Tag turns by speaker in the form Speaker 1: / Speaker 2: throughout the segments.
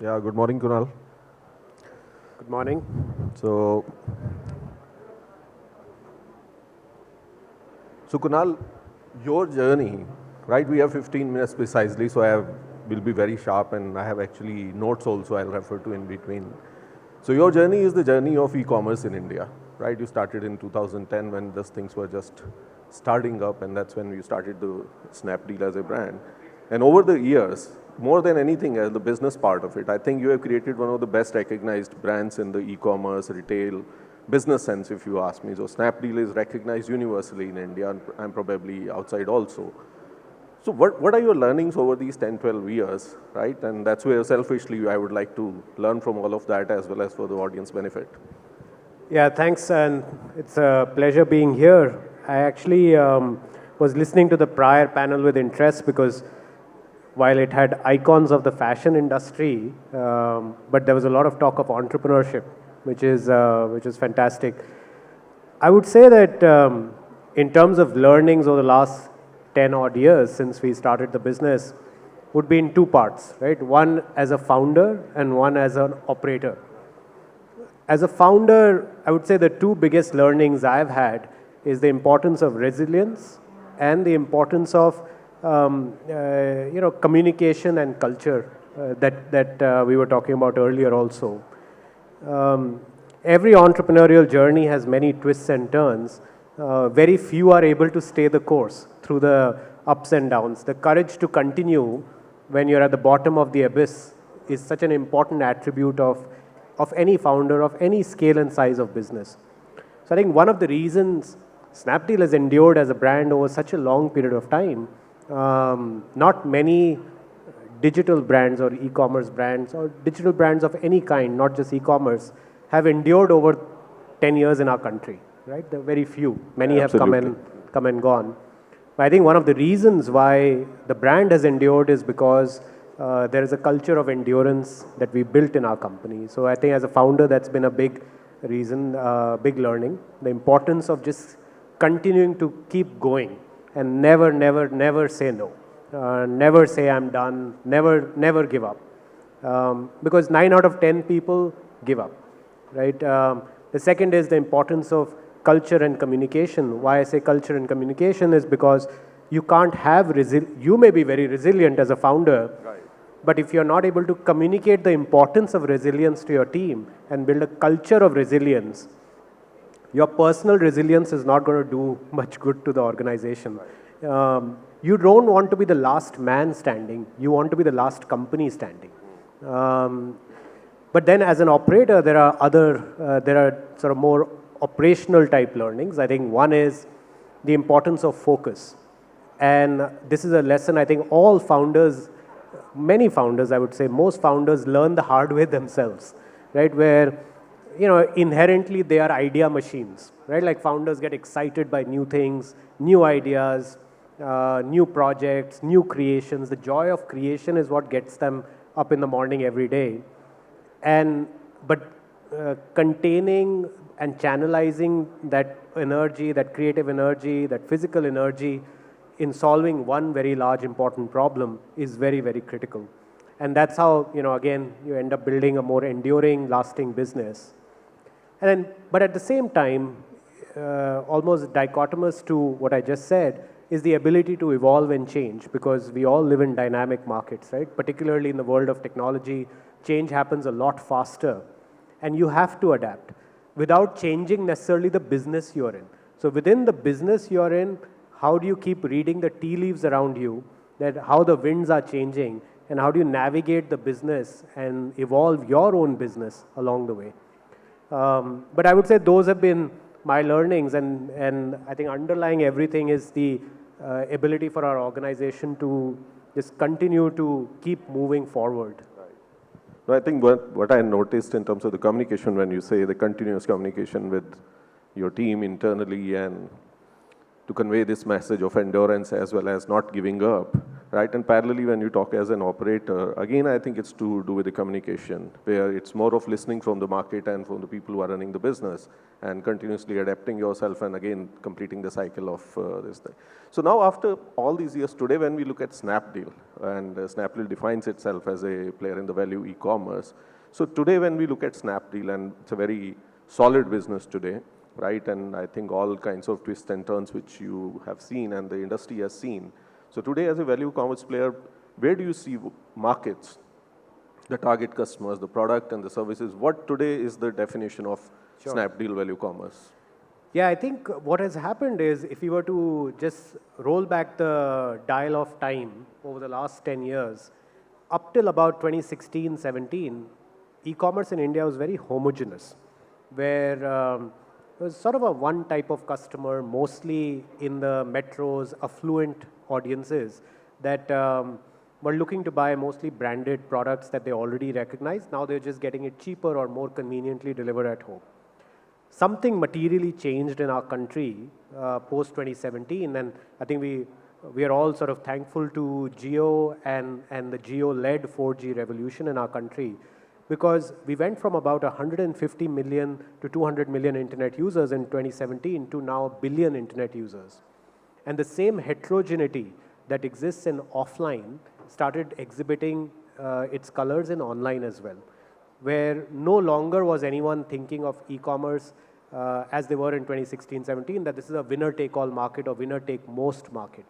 Speaker 1: Yeah, good morning, Kunal.
Speaker 2: Good morning.
Speaker 1: So, so Kunal, your journey, right? We have 15 minutes precisely, so will be very sharp, and I have actually notes also I'll refer to in between. So your journey is the journey of e-commerce in India, right? You started in 2010 when these things were just starting up, and that's when you started the Snapdeal as a brand. And over the years, more than anything else, the business part of it, I think you have created one of the best recognized brands in the e-commerce, retail, business sense, if you ask me. So Snapdeal is recognized universally in India and probably outside also. So what are your learnings over these 10, 12 years, right? And that's where selfishly I would like to learn from all of that as well as for the audience benefit.
Speaker 2: Yeah, thanks, and it's a pleasure being here. I actually was listening to the prior panel with interest because while it had icons of the fashion industry, but there was a lot of talk of entrepreneurship, which is fantastic. I would say that in terms of learnings over the last 10 odd years since we started the business, would be in two parts, right? One as a founder and one as an operator. As a founder, I would say the two biggest learnings I've had is the importance of resilience and the importance of communication and culture that we were talking about earlier also. Every entrepreneurial journey has many twists and turns. Very few are able to stay the course through the ups and downs. The courage to continue when you're at the bottom of the abyss is such an important attribute of any founder of any scale and size of business. So I think one of the reasons Snapdeal has endured as a brand over such a long period of time, not many digital brands or e-commerce brands or digital brands of any kind, not just e-commerce, have endured over 10 years in our country, right? There are very few. Many have come and gone. But I think one of the reasons why the brand has endured is because there is a culture of endurance that we built in our company. So I think as a founder, that's been a big reason, big learning. The importance of just continuing to keep going and never say no. Never say I'm done. Never give up. Because 9 out of 10 people give up, right? The second is the importance of culture and communication. Why I say culture and communication is because you can't have you may be very resilient as a founder, right, but if you're not able to communicate the importance of resilience to your team and build a culture of resilience, your personal resilience is not going to do much good to the organization. Right. You don't want to be the last man standing. You want to be the last company standing. But then as an operator, there are sort of more operational type learnings. I think one is the importance of focus. And this is a lesson I think all founders, many founders, I would say, most founders learn the hard way themselves, right? Where, inherently they are idea machines, right? Like founders get excited by new things, new ideas, new projects, new creations. The joy of creation is what gets them up in the morning every day. But containing and channelizing that energy, that creative energy, that physical energy in solving one very large important problem is very, very critical. And that's how, again, you end up building a more enduring, lasting business. But at the same time, almost dichotomous to what I just said, is the ability to evolve and change, because we all live in dynamic markets, right? Particularly in the world of technology, change happens a lot faster, and you have to adapt without changing necessarily the business you're in. So within the business you're in, how do you keep reading the tea leaves around you, that how the winds are changing, and how do you navigate the business and evolve your own business along the way? But I would say those have been my learnings, and I think underlying everything is the ability for our organization to just continue to keep moving forward.
Speaker 1: No, I think what I noticed in terms of the communication, when you say the continuous communication with your team internally and to convey this message of endurance as well as not giving up, right? And parallelly, when you talk as an operator, again, I think it's to do with the communication, where it's more of listening from the market and from the people who are running the business and continuously adapting yourself and again, completing the cycle of this thing. So now after all these years, today when we look at Snapdeal, and Snapdeal defines itself as a player in the value e-commerce. So today when we look at Snapdeal, and it's a very solid business today, right? And I think all kinds of twists and turns which you have seen and the industry has seen. So today as a value commerce player, where do you see markets, the target customers, the product and the services? What today is the definition of Snapdeal value commerce?
Speaker 2: Yeah, I think what has happened is if you were to just roll back the dial of time over the last 10 years, up till about 2016, 17, e-commerce in India was very homogeneous, where it was sort of a one type of customer, mostly in the metros, affluent audiences that were looking to buy mostly branded products that they already recognize. Now they're just getting it cheaper or more conveniently delivered at home. Something materially changed in our country post 2017, and I think we are all sort of thankful to Jio and the Jio-led 4G revolution in our country, because we went from about 150 million to 200 million internet users in 2017 to now a billion internet users. And the same heterogeneity that exists in offline started exhibiting its colors in online as well, where no longer was anyone thinking of e-commerce as they were in 2016-17, that this is a winner-take-all market or winner-take-most market.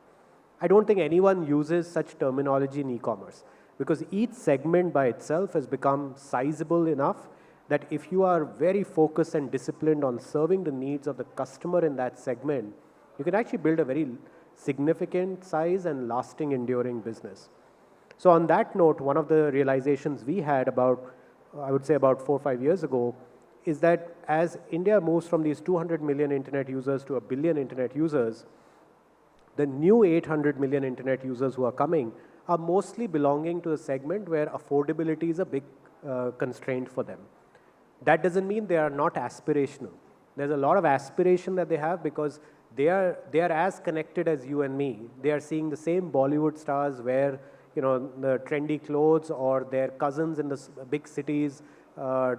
Speaker 2: I don't think anyone uses such terminology in e-commerce, because each segment by itself has become sizable enough that if you are very focused and disciplined on serving the needs of the customer in that segment, you can actually build a very significant size and lasting, enduring business. So on that note, one of the realizations we had about, I would say about 4 or 5 years ago, is that as India moves from these 200 million internet users to a billion internet users, the new 800 million internet users who are coming are mostly belonging to a segment where affordability is a big constraint for them. That doesn't mean they are not aspirational. There's a lot of aspiration that they have because they are as connected as you and me. They are seeing the same Bollywood stars wear, you know, the trendy clothes, or their cousins in the big cities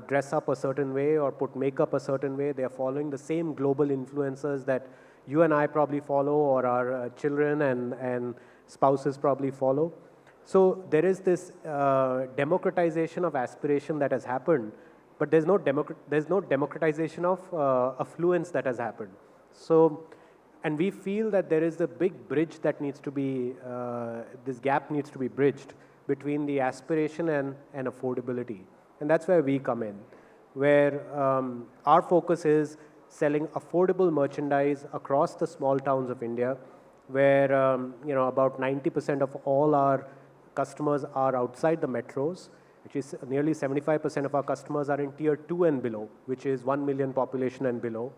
Speaker 2: dress up a certain way or put makeup a certain way. They are following the same global influencers that you and I probably follow, or our children and spouses probably follow. So there is this democratization of aspiration that has happened, but there's no democratization of affluence that has happened. So, and we feel that there is a big bridge that needs to be, this gap needs to be bridged between the aspiration and affordability. And that's where we come in, where our focus is selling affordable merchandise across the small towns of India, where you know, about 90% of all our customers are outside the metros, which is nearly 75% of our customers are in tier 2 and below, which is 1 million population and below.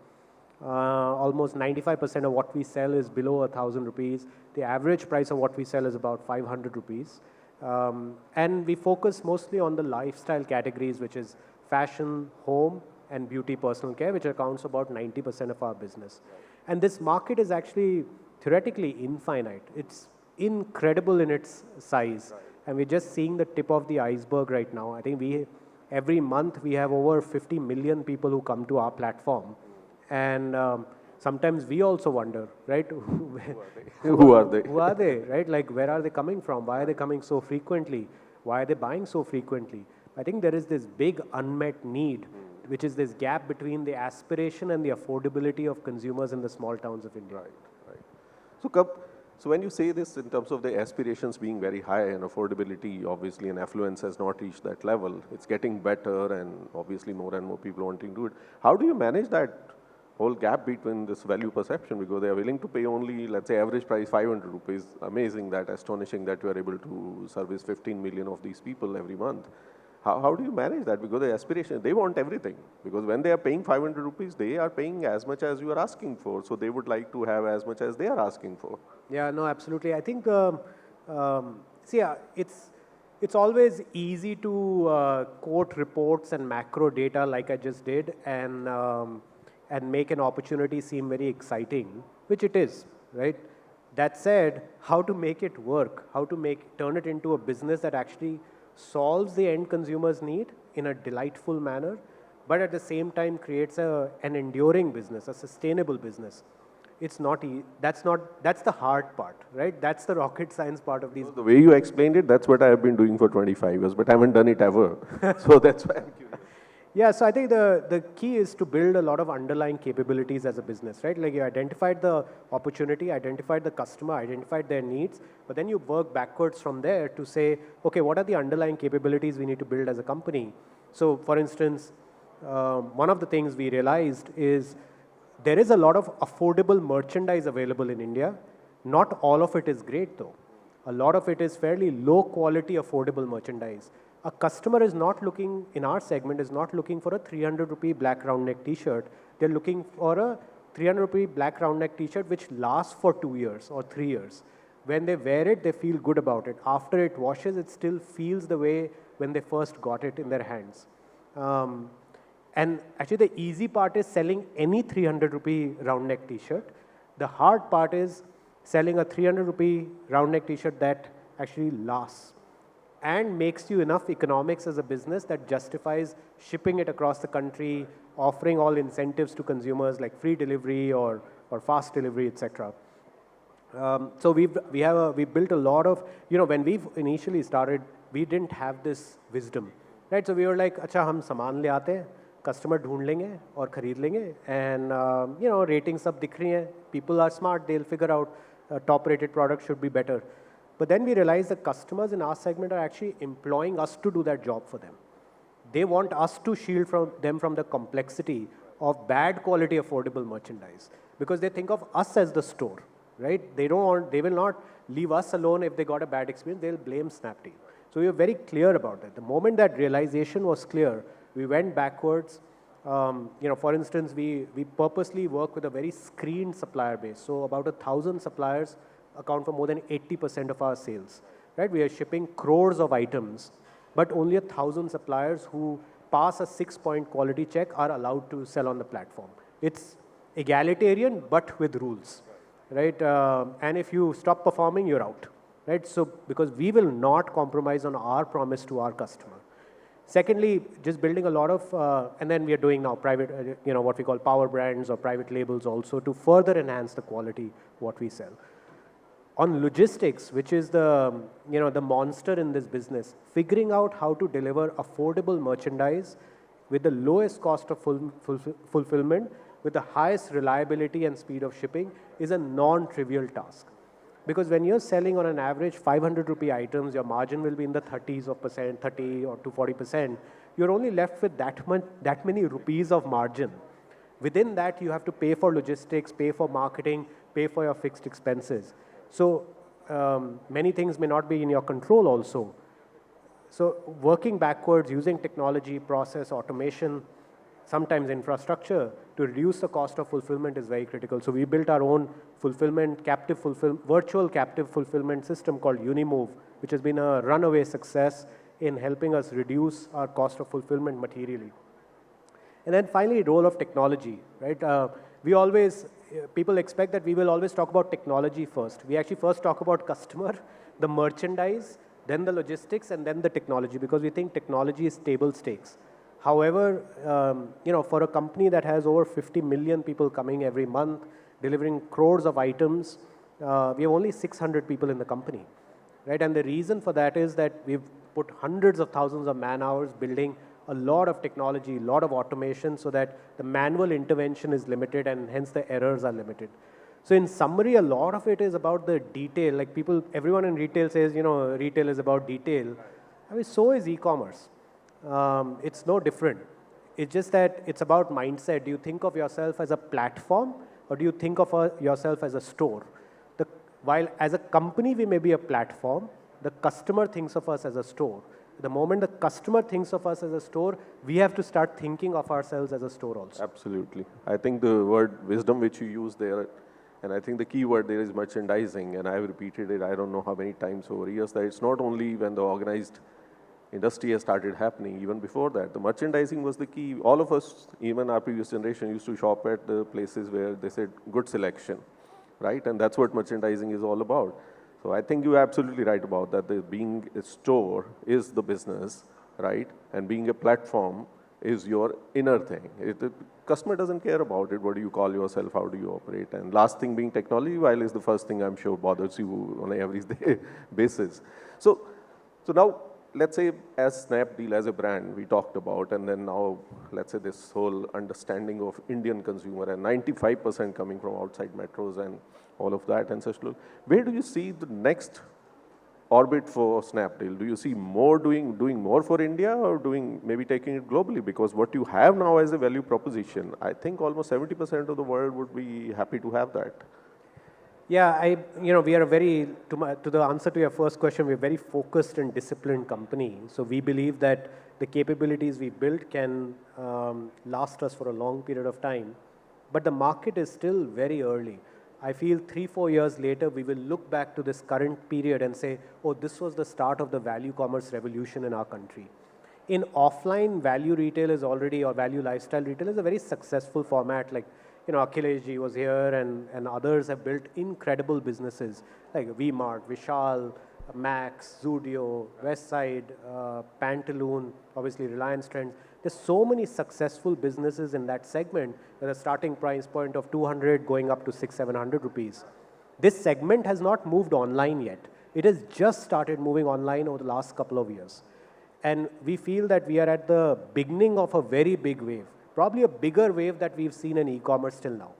Speaker 2: Almost 95% of what we sell is below 1,000 rupees. The average price of what we sell is about 500 rupees. And we focus mostly on the lifestyle categories, which is fashion, home, and beauty, personal care, which accounts for about 90% of our business. And this market is actually theoretically infinite. It's incredible in its size. And we're just seeing the tip of the iceberg right now. I think every month we have over 50 million people who come to our platform. And sometimes we also wonder, right?
Speaker 1: Who are they?
Speaker 2: Who are they, right? Like, where are they coming from? Why are they coming so frequently? Why are they buying so frequently? I think there is this big unmet need, which is this gap between the aspiration and the affordability of consumers in the small towns of India.
Speaker 1: Right. So when you say this in terms of the aspirations being very high and affordability, obviously, and affluence has not reached that level, it's getting better and obviously more and more people wanting to do it. How do you manage that whole gap between this value perception? Because they are willing to pay only, let's say, average price 500 rupees. Amazing, that astonishing that you are able to service 15 million of these people every month. How do you manage that? Because the aspiration, they want everything. Because when they are paying 500 rupees, they are paying as much as you are asking for. So they would like to have as much as they are asking for.
Speaker 2: Yeah, no, absolutely. I think, it's always easy to quote reports and macro data like I just did and make an opportunity seem very exciting, which it is, right? That said, how to make it work, how to turn it into a business that actually solves the end consumer's need in a delightful manner, but at the same time creates an enduring business, a sustainable business. It's not, that's the hard part, right? That's the rocket science part of these.
Speaker 1: The way you explained it, that's what I have been doing for 25 years, but I haven't done it ever. So that's why I'm curious.
Speaker 2: Yeah, so I think the key is to build a lot of underlying capabilities as a business, right? Like you identified the opportunity, identified the customer, identified their needs, but then you work backwards from there to say, okay, what are the underlying capabilities we need to build as a company? So for instance, one of the things we realized is there is a lot of affordable merchandise available in India. Not all of it is great though. A lot of it is fairly low quality affordable merchandise. A customer is not looking, in our segment, is not looking for a 300 rupee black round neck t-shirt. They're looking for a 300 rupee black round neck t-shirt which lasts for 2 years or 3 years. When they wear it, they feel good about it. After it washes, it still feels the way when they first got it in their hands. And actually the easy part is selling any 300 rupee round neck t-shirt. The hard part is selling a 300 rupee round neck t-shirt that actually lasts and makes you enough economics as a business that justifies shipping it across the country, offering all incentives to consumers like free delivery or fast delivery, etc. So we built a lot of, when we initially started, we didn't have this wisdom, right? So we were like, अच्छा हम सामान ले आते हैं, customer ढूंढ लेंगे और खरीद लेंगे, and ratings सब दिख रही हैं, people are smart, they'll figure out top rated product should be better. But then we realized the customers in our segment are actually employing us to do that job for them. They want us to shield them from the complexity of bad quality affordable merchandise because they think of us as the store, right? They will not leave us alone if they got a bad experience. They'll blame Snapdeal. So we were very clear about that. The moment that realization was clear, we went backwards. For instance, we purposely work with a very screened supplier base. So about 1,000 suppliers account for more than 80% of our sales, right? We are shipping crores of items, but only 1,000 suppliers who pass a 6-point quality check are allowed to sell on the platform. It's egalitarian, but with rules, right? And if you stop performing, you're out, right? So because we will not compromise on our promise to our customer. Secondly, just building a lot of, and then we are doing now private, what we call power brands or private labels also to further enhance the quality what we sell. On logistics, which is the monster in this business, figuring out how to deliver affordable merchandise with the lowest cost of fulfillment, with the highest reliability and speed of shipping is a non-trivial task. Because when you're selling on an average 500 rupee items, your margin will be in the 30s of percent, 30 or to 40%. You're only left with that many rupees of margin. Within that, you have to pay for logistics, pay for marketing, pay for your fixed expenses. So many things may not be in your control also. So working backwards, using technology, process, automation, sometimes infrastructure to reduce the cost of fulfillment is very critical. So we built our own virtual captive fulfillment system called Unimove, which has been a runaway success in helping us reduce our cost of fulfillment materially. And then finally, role of technology, right? People expect that we will always talk about technology first. We actually first talk about customer, the merchandise, then the logistics, and then the technology, because we think technology is table stakes. However, for a company that has over 50 million people coming every month, delivering crores of items, we have only 600 people in the company, right? And the reason for that is that we've put hundreds of thousands of man hours building a lot of technology, a lot of automation so that the manual intervention is limited and hence the errors are limited. So in summary, a lot of it is about the detail. Like everyone in retail says, retail is about detail. I mean, so is e-commerce. It's no different. It's just that it's about mindset. Do you think of yourself as a platform or do you think of yourself as a store? While as a company we may be a platform, the customer thinks of us as a store. The moment the customer thinks of us as a store, we have to start thinking of ourselves as a store also.
Speaker 1: Absolutely. I think the word wisdom which you use there, and I think the key word there is merchandising, and I've repeated it I don't know how many times over years, that it's not only when the organized industry has started happening, even before that. The merchandising was the key. All of us, even our previous generation, used to shop at the places where they said good selection. right? And that's what merchandising is all about. So I think you're absolutely right about that. Being a store is the business, right? And being a platform is your inner thing. The customer doesn't care about it. What do you call yourself? How do you operate? And last thing being technology, while is the first thing I'm sure bothers you on a everyday basis. So now, let's say as Snapdeal as a brand, we talked about, and then now, let's say this whole understanding of Indian consumer and 95% coming from outside metros and all of that and such. Where do you see the next orbit for Snapdeal? Do you see more doing more for India or maybe taking it globally? Because what you have now as a value proposition, I think almost 70% of the world would be happy to have that.
Speaker 2: Yeah, we are to the answer to your first question, we're a very focused and disciplined company. So we believe that the capabilities we built can last us for a long period of time. But the market is still very early. I feel 3-4 years later, we will look back to this current period and say, oh, this was the start of the value commerce revolution in our country. In offline, value retail is already, or value lifestyle retail is a very successful format. Like, Akhilesh ji was here and others have built incredible businesses like V-Mart, Vishal, Max, Zudio, Westside, Pantaloon, obviously Reliance Trends. There's so many successful businesses in that segment with a starting price point of 200 going up to 600-700 rupees. This segment has not moved online yet. It has just started moving online over the last couple of years. And we feel that we are at the beginning of a very big wave. Probably a bigger wave that we've seen in e-commerce till now.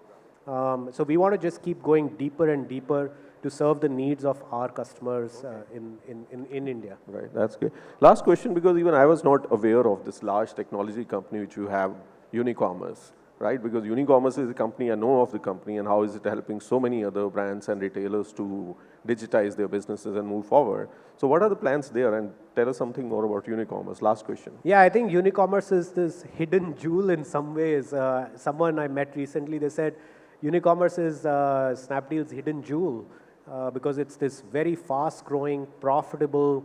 Speaker 2: So we want to just keep going deeper and deeper to serve the needs of our customers in India.
Speaker 1: Right, that's good. Last question, because even I was not aware of this large technology company which you have, Unicommerce, right? Because Unicommerce is a company, I know of the company and how is it helping so many other brands and retailers to digitize their businesses and move forward. So what are the plans there? And tell us something more about Unicommerce. Last question.
Speaker 2: Yeah, I think Unicommerce is this hidden jewel in some ways. Someone I met recently, they said Unicommerce is Snapdeal's hidden jewel because it's this very fast-growing, profitable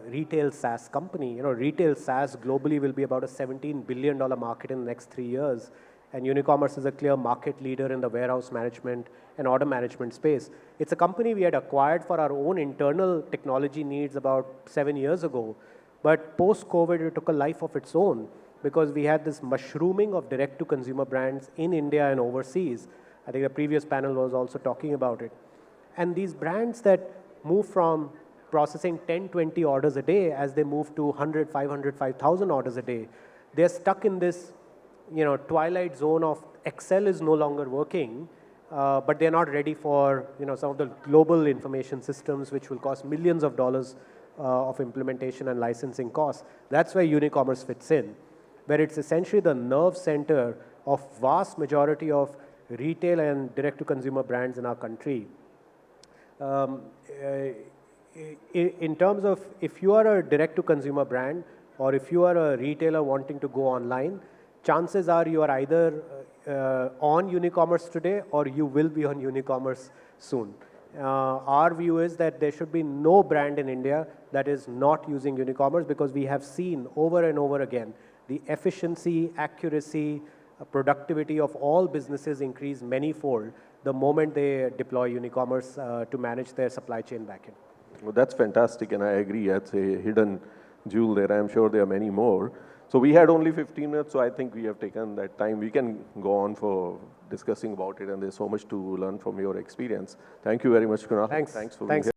Speaker 2: retail SaaS company. Retail SaaS globally will be about a $17 billion market in the next 3 years. And Unicommerce is a clear market leader in the warehouse management and order management space. It's a company we had acquired for our own internal technology needs about 7 years ago. But post-COVID, it took a life of its own because we had this mushrooming of direct-to-consumer brands in India and overseas. I think the previous panel was also talking about it. And these brands that move from processing 10, 20 orders a day as they move to 100, 500, 5,000 orders a day, they're stuck in this twilight zone of Excel is no longer working, but they're not ready for some of the global information systems which will cost millions of dollars of implementation and licensing costs. That's where Unicommerce fits in, where it's essentially the nerve center of vast majority of retail and direct-to-consumer brands in our country. In terms of if you are a direct-to-consumer brand or if you are a retailer wanting to go online, chances are you are either on Unicommerce today or you will be on Unicommerce soon. Our view is that there should be no brand in India that is not using Unicommerce because we have seen over and over again the efficiency, accuracy, productivity of all businesses increase many-fold the moment they deploy Unicommerce to manage their supply chain backend.
Speaker 1: Well, that's fantastic, and I agree. That's a hidden jewel there. I'm sure there are many more. So we had only 15 minutes, so I think we have taken that time. We can go on for discussing about it, and there's so much to learn from your experience. Thank you very much, Kunal.
Speaker 2: Thanks
Speaker 1: for being here.